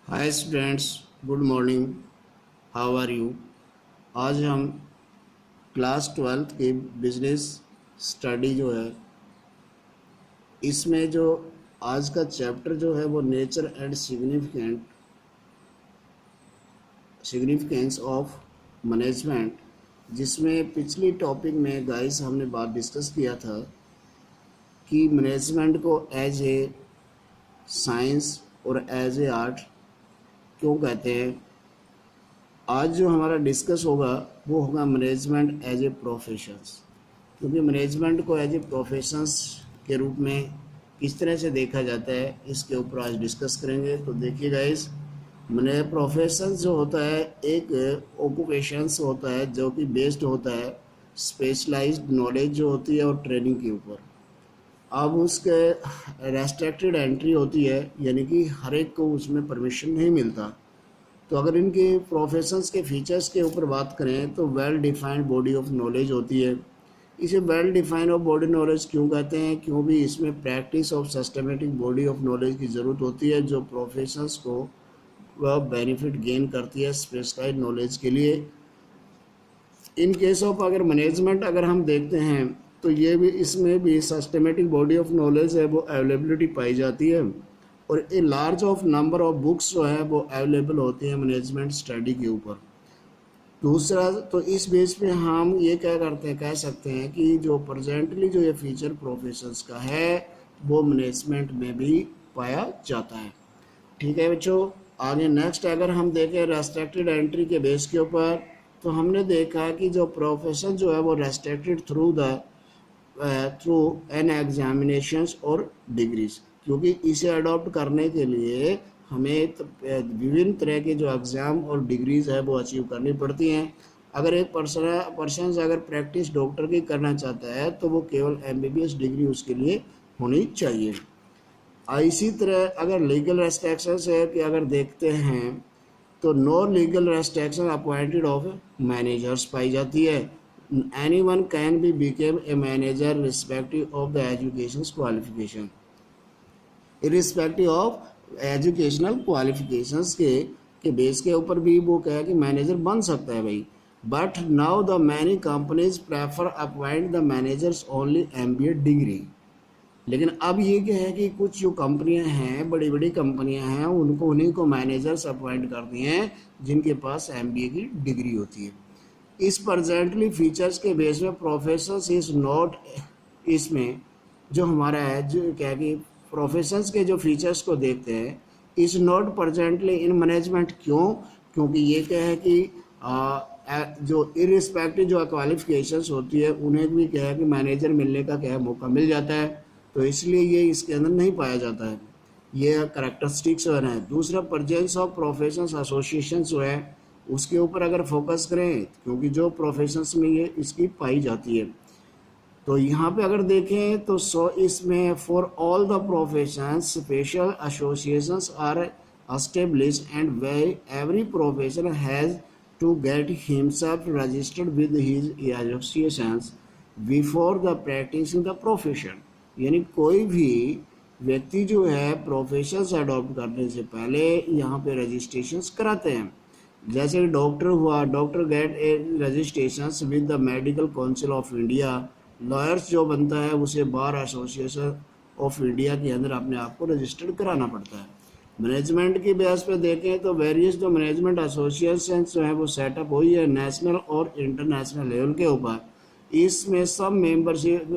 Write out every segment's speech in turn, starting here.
Hi students, good morning. How are you? आज हम class 12th की बिजनेस स्टडी जो है, इसमें जो आज का चैप्टर जो है वो nature and significance of management, जिसमें पिछली टॉपिक में गाइस हमने बात डिस्कस किया था कि मैनेजमेंट को एज ए साइंस और एज ए आर्ट क्यों कहते हैं। आज जो हमारा डिस्कस होगा वो होगा मैनेजमेंट एज ए प्रोफेशंस, क्योंकि मैनेजमेंट को एज ए प्रोफेशंस के रूप में किस तरह से देखा जाता है इसके ऊपर आज डिस्कस करेंगे। तो देखिए गाइस, मैंने प्रोफेशंस जो होता है एक ऑक्यूपेशंस होता है जो कि बेस्ड होता है स्पेशलाइज्ड नॉलेज जो होती है और ट्रेनिंग के ऊपर। अब उसके रेस्ट्रिक्टेड एंट्री होती है, यानी कि हर एक को उसमें परमिशन नहीं मिलता। तो अगर इनके प्रोफेशंस के फीचर्स के ऊपर बात करें तो well defined body of knowledge होती है। इसे well defined of body knowledge क्यों कहते हैं? क्योंकि इसमें practice of systematic body of knowledge की ज़रूरत होती है जो प्रोफेशंस को वह बेनिफिट गेन करती है स्पेशलाइज्ड नॉलेज के लिए। इन केस ऑफ अगर मैनेजमेंट अगर हम देखते हैं तो ये भी इसमें भी सिस्टमेटिक बॉडी ऑफ नॉलेज है वो अवेलेबिलिटी पाई जाती है, और a large of number of books जो है वो अवेलेबल होती हैं मैनेजमेंट स्टडी के ऊपर। दूसरा, तो इस बेस पे हम ये क्या करते हैं, कह सकते हैं कि जो प्रेजेंटली जो ये फीचर प्रोफेशंस का है वो मैनेजमेंट में भी पाया जाता है। ठीक है बच्चों, आगे नेक्स्ट अगर हम देखें रेस्ट्रिक्टेड एंट्री के बेस के ऊपर, तो हमने देखा कि जो प्रोफेशन जो है वो रेस्ट्रिक्टेड थ्रू एन एग्जामिनेशंस और डिग्रीज, क्योंकि इसे अडॉप्ट करने के लिए हमें विभिन्न तरह के जो एग्ज़ाम और डिग्रीज है वो अचीव करनी पड़ती हैं। अगर एक पर्सन अगर प्रैक्टिस डॉक्टर की करना चाहता है तो वो केवल एमबीबीएस डिग्री उसके लिए होनी चाहिए। इसी तरह अगर लीगल रेस्ट्रिक्शंस है कि अगर देखते हैं तो no legal restriction appointed of managers पाई जाती है। Anyone can be became a manager respective of the education qualification, irrespective of educational qualifications के बेस के ऊपर भी वो क्या है कि मैनेजर बन सकता है भाई। But now the many companies prefer appoint the managers only MBA degree. लेकिन अब ये क्या है कि कुछ जो कंपनियां हैं, बड़ी बड़ी कंपनियां हैं, उनको उन्हीं को मैनेजर्स अपॉइंट करती हैं जिनके पास एमबीए की डिग्री होती है। इस प्रेजेंटली फीचर्स के बेस में प्रोफेशंस इज नॉट, इसमें जो हमारा है जो क्या है कि प्रोफेशंस के जो फीचर्स को देखते हैं is not presently in management. क्यों? क्योंकि ये क्या है कि जो इरिस्पेक्टिव जो क्वालिफिकेशंस होती है उन्हें भी क्या है कि मैनेजर मिलने का क्या है मौका मिल जाता है, तो इसलिए ये इसके अंदर नहीं पाया जाता है। ये करैक्टरिस्टिक्स जो है। दूसरा, प्रेजेंस ऑफ प्रोफेशंस एसोसिएशन जो है उसके ऊपर अगर फोकस करें, क्योंकि जो प्रोफेशंस में ये इसकी पाई जाती है। तो यहाँ पे अगर देखें तो इसमें for all the professions special associations are established and every profession has to get himself registered with his associations before the practising the profession. यानी कोई भी व्यक्ति जो है प्रोफेशंस अडॉप्ट करने से पहले यहाँ पे रजिस्ट्रेशंस कराते हैं। जैसे डॉक्टर हुआ, doctor gate A registrations with the medical council of India. Lawyers जो बनता है उसे बार एसोसिएशन ऑफ इंडिया के अंदर अपने आप को रजिस्टर्ड कराना पड़ता है। मैनेजमेंट की बेस पे देखें तो वेरियस जो मैनेजमेंट एसोसिएशन जो है वो सेटअप हुई है नेशनल और इंटरनेशनल लेवल के ऊपर। इसमें सब membership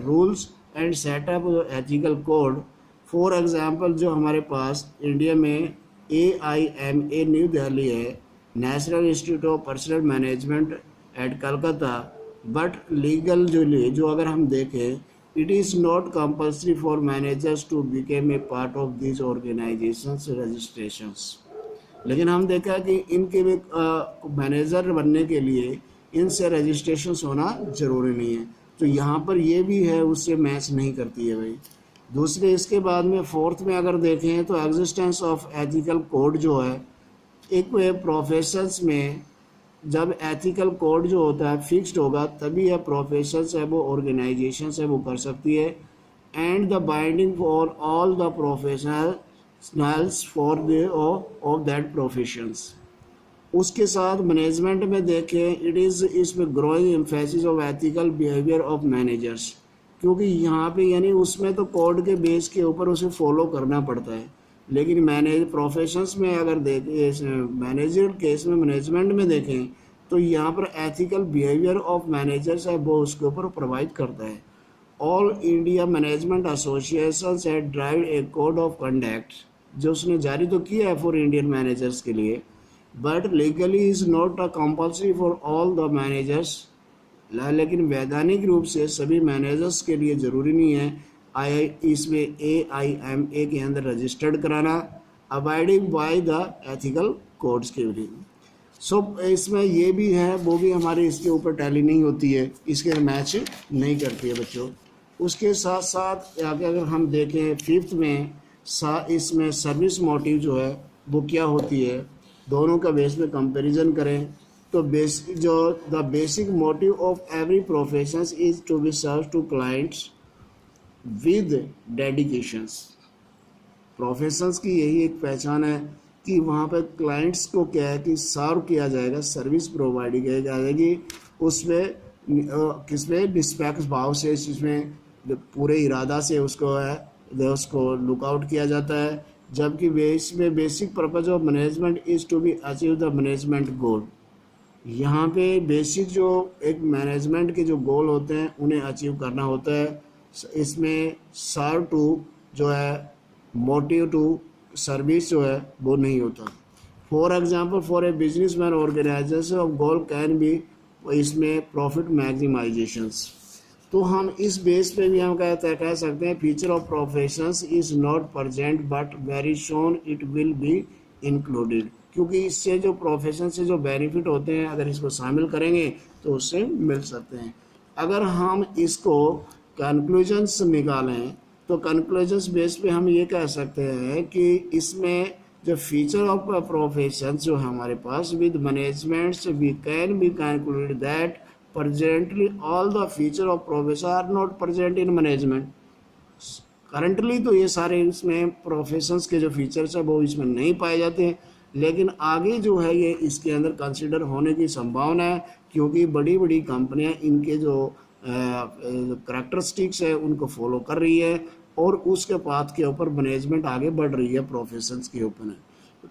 rules and setup ethical code. For example जो हमारे पास इंडिया में AIMA न्यू दिल्ली है, national institute of personnel management at Calcutta. But legal जो अगर हम देखें, it is not compulsory for managers to became a part of this organisations registrations. लेकिन हम देखा कि इनके भी मैनेजर बनने के लिए इनसे रजिस्ट्रेशन होना ज़रूरी नहीं है, तो यहाँ पर ये भी है उससे मैच नहीं करती है भाई। दूसरे, इसके बाद में फोर्थ में अगर देखें तो एग्जिस्टेंस ऑफ एथिकल कोड जो है, एक प्रोफेशंस में जब एथिकल कोड जो होता है फिक्स्ड होगा तभी यह प्रोफेशंस है वो ऑर्गेनाइजेशन है वो कर सकती है। And the binding for all the professional snails for the of that professions. उसके साथ मैनेजमेंट में देखें, इट इज़ इसमें growing emphasis of ethical behaviour of managers, क्योंकि यहाँ पे यानी उसमें तो कोड के बेस के ऊपर उसे फॉलो करना पड़ता है, लेकिन मैनेज प्रोफेशंस में अगर देखें, मैनेजर केस में मैनेजमेंट में देखें तो यहाँ पर एथिकल बिहेवियर ऑफ मैनेजर्स है वो उसके ऊपर प्रोवाइड करता है। ऑल इंडिया मैनेजमेंट एसोसिएशन है drive A code of conduct, जो उसने जारी तो किया है फॉर इंडियन मैनेजर्स के लिए, but legally is not a compulsory for all the managers. लेकिन वैधानिक रूप से सभी मैनेजर्स के लिए ज़रूरी नहीं है आई इसमें AIMA के अंदर रजिस्टर्ड कराना, abiding by the ethical codes के लिए। सो इसमें ये भी है, वो भी हमारे इसके ऊपर टैली नहीं होती है, इसके मैच नहीं करती है बच्चों। उसके साथ साथ आगे अगर हम देखें फिफ्थ में इसमें सर्विस मोटिव जो है वो क्या होती है, दोनों का बेस में कंपैरिजन करें तो the basic motive of every profession is to be serve to clients with dedications. Professions की यही एक पहचान है कि वहाँ पर क्लाइंट्स को क्या है कि सर्व किया जाएगा, सर्विस प्रोवाइड की जाएगी, उसमें किसमें निष्पक्ष भाव से, इसमें पूरे इरादा से उसको लुकआउट किया जाता है। जबकि इसमें basic purpose of management is to be achieve the management goal. यहाँ पे बेसिक जो एक मैनेजमेंट के जो गोल होते हैं उन्हें अचीव करना होता है। इसमें सर्व टू जो है मोटिव टू सर्विस जो है वो नहीं होता। For example for a business man organisation of goal can be इसमें प्रॉफिट मैक्सिमाइजेशंस। तो हम इस बेस पे भी हम कह सकते हैं feature of professions is not present but very shown it will be included, क्योंकि इससे जो प्रोफेशन से जो बेनिफिट होते हैं अगर इसको शामिल करेंगे तो उससे मिल सकते हैं। अगर हम इसको कंक्लूजन्स निकालें तो कंक्लूजन्स बेस पे हम ये कह सकते हैं कि इसमें जो फीचर ऑफ प्रोफेशन जो है हमारे पास with managements we can be conclude that presently all the feature of profession are not present in management। Currently तो ये सारे इसमें प्रोफेशंस के जो फीचर्स है वो इसमें नहीं पाए जाते हैं, लेकिन आगे जो है ये इसके अंदर कंसिडर होने की संभावना है, क्योंकि बड़ी बड़ी कंपनियां इनके जो करैक्टरिस्टिक्स है उनको फॉलो कर रही है और उसके पाथ के ऊपर मैनेजमेंट आगे बढ़ रही है प्रोफेशंस के ऊपर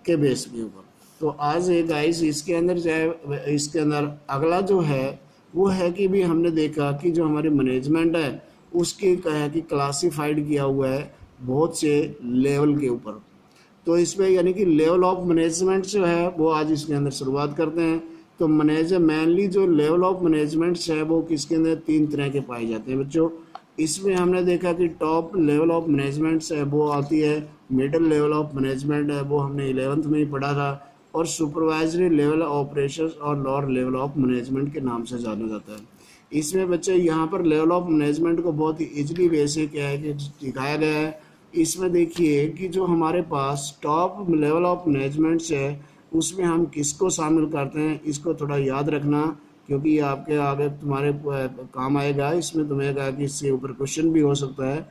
के बेस के ऊपर। तो आज ये गाइस इसके अंदर जाए, इसके अंदर अगला जो है वो है कि भी हमने देखा कि जो हमारी मैनेजमेंट है उसके क्या है कि क्लासिफाइड किया हुआ है बहुत से लेवल के ऊपर। तो इसमें यानी कि लेवल ऑफ मैनेजमेंट जो है वो आज इसके अंदर शुरुआत करते हैं। तो मैनेजर मेनली जो लेवल ऑफ मैनेजमेंट्स है वो किसके अंदर 3 तरह के पाए जाते हैं बच्चों। इसमें हमने देखा कि टॉप लेवल ऑफ मैनेजमेंट्स है वो आती है, मिडिल लेवल ऑफ मैनेजमेंट है वो हमने 11th में ही पढ़ा था, और सुपरवाइजरी लेवल ऑपरेशंस और लोअर लेवल ऑफ मैनेजमेंट के नाम से जाना जाता है। इसमें बच्चे यहाँ पर लेवल ऑफ मैनेजमेंट को बहुत ही इजली वे से क्या है कि दिखाया गया है। इसमें देखिए कि जो हमारे पास टॉप लेवल ऑफ मैनेजमेंट्स है उसमें हम किसको शामिल करते हैं, इसको थोड़ा याद रखना, क्योंकि ये आपके आगे तुम्हारे काम आएगा। इसमें तुम्हें कहा कि इसके ऊपर क्वेश्चन भी हो सकता है।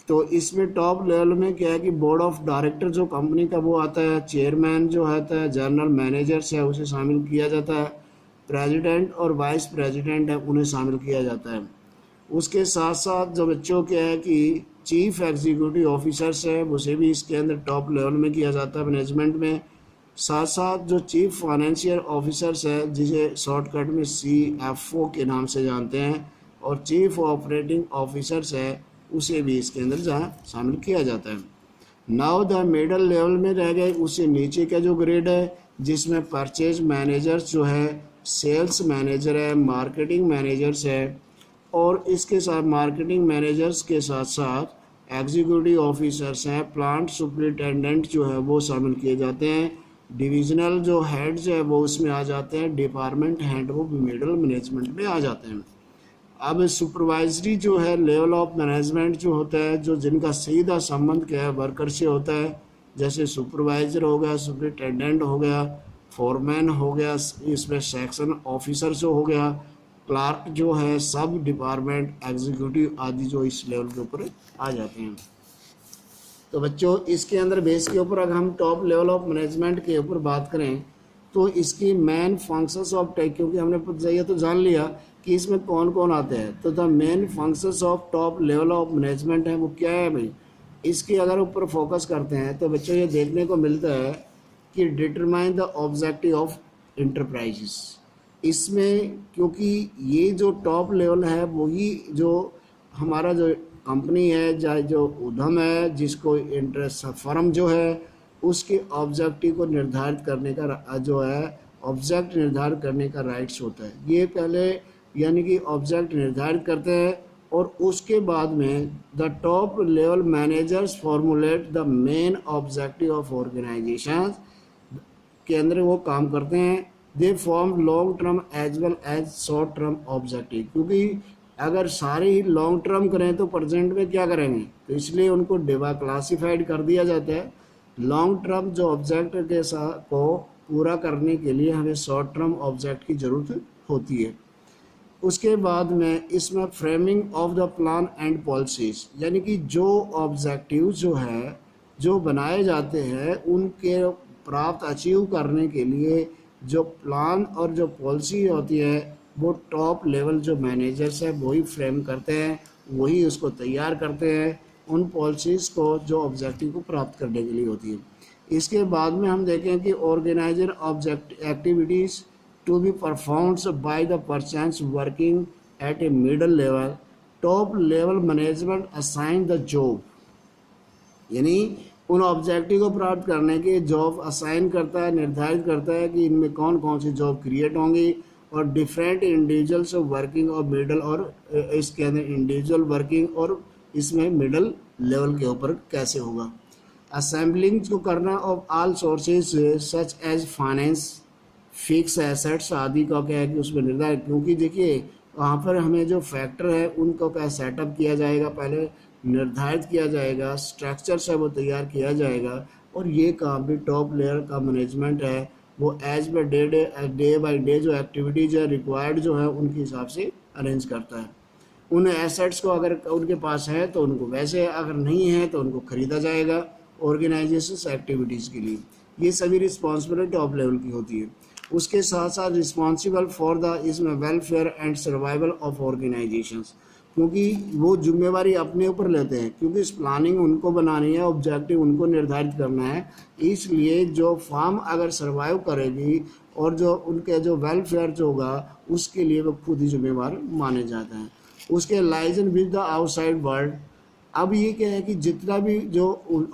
तो इसमें टॉप लेवल में क्या है कि बोर्ड ऑफ डायरेक्टर जो कंपनी का वो आता है, चेयरमैन जो आता है, जनरल मैनेजर्स है उसे शामिल किया जाता है, प्रेसिडेंट और वाइस प्रेसिडेंट है उन्हें शामिल किया जाता है। उसके साथ साथ जो बच्चों क्या है कि चीफ एग्जीक्यूटिव ऑफिसर्स है उसे भी इसके अंदर टॉप लेवल में किया जाता है मैनेजमेंट में। साथ साथ जो चीफ फाइनेंशियल ऑफिसर्स है जिसे शॉर्टकट में CFO के नाम से जानते हैं, और चीफ ऑपरेटिंग ऑफिसर्स है उसे भी इसके अंदर जहाँ शामिल किया जाता है। नाउ द मिडल लेवल में रह गए, उससे नीचे का जो ग्रेड है जिसमें परचेज मैनेजर्स जो है, सेल्स मैनेजर है, मार्केटिंग मैनेजर्स है, और इसके साथ मार्केटिंग मैनेजर्स के साथ साथ एग्जीक्यूटिव ऑफिसर्स हैं, प्लांट सुपरिटेंडेंट जो है वो शामिल किए जाते हैं, डिविजनल जो हेड्स है वो उसमें आ जाते हैं, डिपार्टमेंट हेड वो मिडल मैनेजमेंट में आ जाते हैं। अब सुपरवाइजरी जो है लेवल ऑफ मैनेजमेंट जो होता है, जो जिनका सीधा संबंध क्या है वर्कर से होता है, जैसे सुपरवाइजर हो गया, सुपरिटेंडेंट हो गया, फोरमैन हो गया, इसमें सेक्शन ऑफिसर जो हो गया, क्लार्क जो है, सब डिपार्टमेंट एग्जीक्यूटिव आदि जो इस लेवल के ऊपर आ जाते हैं। तो बच्चों इसके अंदर बेस के ऊपर अगर हम टॉप लेवल ऑफ मैनेजमेंट के ऊपर बात करें तो इसकी मेन फंक्शंस ऑफ टेक, क्योंकि हमने ये तो जान लिया कि इसमें कौन कौन आते हैं, तो the main functions of top level of management है वो क्या है भाई। इसके अगर ऊपर फोकस करते हैं तो बच्चों ये देखने को मिलता है कि determine the objective of enterprises. इसमें क्योंकि ये जो टॉप लेवल है वही जो हमारा जो कंपनी है चाहे जो उद्यम है जिसको इंटरेस्ट फर्म जो है उसके ऑब्जेक्टिव को निर्धारित करने का जो है ऑब्जेक्ट निर्धारित करने का राइट्स होता है। ये पहले यानी कि ऑब्जेक्ट निर्धारित करते हैं और उसके बाद में the top level managers formulate the main objective of organisation के अंदर वो काम करते हैं। They form long term as well as short term objective, क्योंकि अगर सारे ही लॉन्ग टर्म करें तो प्रेजेंट में क्या करेंगे, तो इसलिए उनको क्लासिफाइड कर दिया जाता है। लॉन्ग टर्म जो ऑब्जेक्ट के साथ को पूरा करने के लिए हमें शॉर्ट टर्म ऑब्जेक्ट की ज़रूरत होती है। उसके बाद में इसमें framing of the plan and policies, यानी कि जो ऑब्जेक्टिव जो है जो बनाए जाते हैं उनके प्राप्त अचीव करने के लिए जो प्लान और जो पॉलिसी होती है वो टॉप लेवल जो मैनेजर्स है वही फ्रेम करते हैं, वही उसको तैयार करते हैं उन पॉलिसीज़ को जो ऑब्जेक्टिव को प्राप्त करने के लिए होती है। इसके बाद में हम देखें कि organiser object activities to be performed by the persons working at a middle level, top level management assign the job, यानी उन ऑब्जेक्टिव को प्राप्त करने के जॉब असाइन करता है, निर्धारित करता है कि इनमें कौन कौन सी जॉब क्रिएट होंगी और डिफरेंट इंडिविजुअल्स वर्किंग और मिडल, और इसके अंदर इंडिविजुअल वर्किंग और इसमें मिडल लेवल के ऊपर कैसे होगा। असेंबलिंग को करना of all sources such as finance, fix assets आदि का क्या है कि उसमें निर्धारित, क्योंकि देखिए वहाँ पर हमें जो फैक्टर है उनको क्या सेटअप किया जाएगा, पहले निर्धारित किया जाएगा, स्ट्रक्चर से वो तैयार किया जाएगा और ये काम भी टॉप लेयर का मैनेजमेंट है वो as by day by day जो एक्टिविटीज़ है रिक्वायर्ड जो है उनके हिसाब से अरेंज करता है। उन एसेट्स को अगर उनके पास है तो उनको वैसे, अगर नहीं है तो उनको ख़रीदा जाएगा ऑर्गेनाइजेशन एक्टिविटीज़ के लिए। ये सभी रिस्पॉन्सिबिलिटी टॉप लेवल की होती है। उसके साथ साथ रिस्पॉन्सिबल फॉर द इसमें welfare and survival of organisations, क्योंकि वो जिम्मेवारी अपने ऊपर लेते हैं, क्योंकि इस प्लानिंग उनको बनानी है, ऑब्जेक्टिव उनको निर्धारित करना है, इसलिए जो फार्म अगर सर्वाइव करेगी और जो उनके जो वेलफेयर जो होगा उसके लिए वो खुद ही जिम्मेवार माने जाते हैं। उसके liaison with the outside world, अब ये क्या है कि जितना भी जो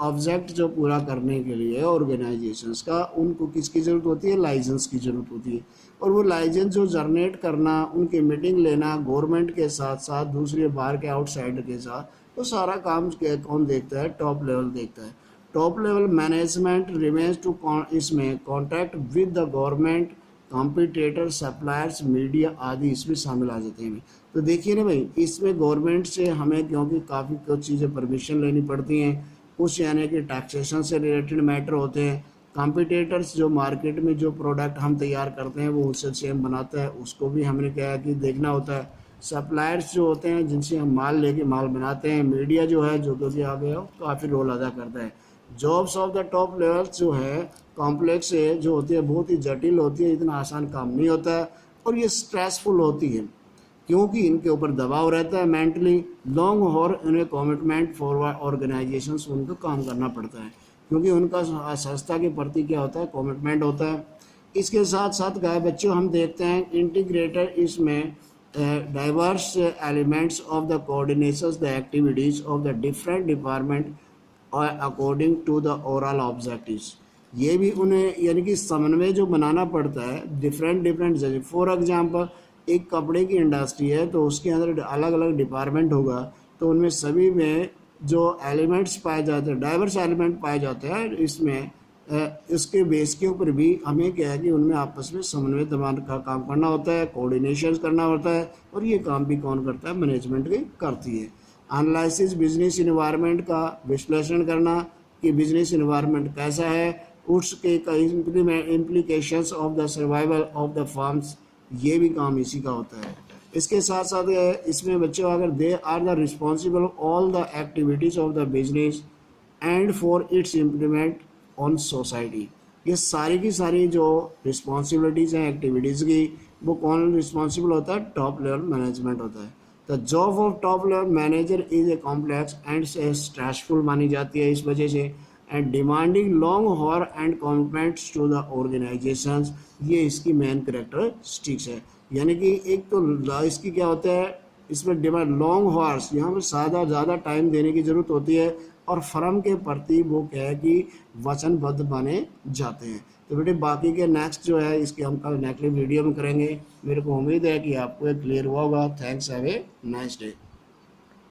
ऑब्जेक्ट जो पूरा करने के लिए ऑर्गेनाइजेशंस का उनको किसकी ज़रूरत होती है, लाइसेंस की ज़रूरत होती है, और वो लाइसेंस जो जनरेट करना, उनकी मीटिंग लेना गवर्नमेंट के साथ साथ दूसरे बाहर के आउटसाइडर के साथ, तो सारा काम कौन देखता है, टॉप लेवल देखता है। Top level management remains to इसमें contact with the government, competitor, suppliers, media आदि इसमें शामिल आ जाते हैं। तो देखिए ना भाई, इसमें गवर्नमेंट से हमें क्योंकि काफ़ी कुछ चीज़ें परमिशन लेनी पड़ती हैं, कुछ यानी कि टैक्सेशन से रिलेटेड मैटर होते हैं। कॉम्पिटिटर्स जो मार्केट में जो प्रोडक्ट हम तैयार करते हैं वो उससे सेम बनाता है, उसको भी हमने क्या है कि देखना होता है। सप्लायर्स जो होते हैं जिनसे हम माल लेके माल बनाते हैं। मीडिया जो है जो कि आगे काफ़ी रोल अदा करता है। Jobs of the top levels जो है कॉम्प्लेक्स है, जो होती है बहुत ही जटिल होती है, इतना आसान काम नहीं होता है और ये स्ट्रेसफुल होती है क्योंकि इनके ऊपर दबाव रहता है मेंटली, लॉन्ग और इन्हें कमिटमेंट फॉर ऑर्गेनाइजेशंस उनको काम करना पड़ता है क्योंकि उनका संस्था के प्रति क्या होता है, कमिटमेंट होता है। इसके साथ साथ क्या बच्चों हम देखते हैं इंटीग्रेटर इसमें diverse elements of the coordinations the activities of the different department according to the overall objectives. ये भी उन्हें यानी कि समन्वय जो बनाना पड़ता है डिफरेंट जैसे फॉर एग्जांपल एक कपड़े की इंडस्ट्री है तो उसके अंदर अलग अलग डिपार्टमेंट होगा, तो उनमें सभी में जो एलिमेंट्स पाए जाते हैं, डाइवर्स एलिमेंट पाए जाते हैं, इसमें इसके बेस के ऊपर भी हमें क्या है कि उनमें आपस में समन्वय का काम करना होता है, कोऑर्डिनेशन करना होता है और ये काम भी कौन करता है, मैनेजमेंट भी करती है। एनालिसिस बिजनेस इन्वायरमेंट का विश्लेषण करना कि बिजनेस इन्वायरमेंट कैसा है, उसके implications of the survival of the firms, ये भी काम इसी का होता है। इसके साथ साथ इसमें बच्चों अगर they are the responsible all the activities of the business and for its implement on society. ये सारी की सारी जो रिस्पॉन्सिबिलिटीज़ हैं एक्टिविटीज़ की, वो कौन रिस्पॉन्सिबल होता है? टॉप लेवल मैनेजमेंट होता है। The job of top level manager is a complex and stressful मानी जाती है इस वजह से, and demanding long hour and commitments to the organisations. ये इसकी मेन करेक्टरिस्टिक्स है। यानी कि एक तो इसकी क्या होता है, इसमें डिमांड लॉन्ग हॉर्स, यहाँ पर ज़्यादा टाइम देने की ज़रूरत होती है, और फर्म के प्रति वो क्या है कि वचनबद्ध बने जाते हैं। तो बेटे बाकी के नेक्स्ट जो है इसके हम कल नेक्स्ट वीडियो में करेंगे। मेरे को उम्मीद है कि आपको क्लियर हुआ होगा। Thanks, have a nice day.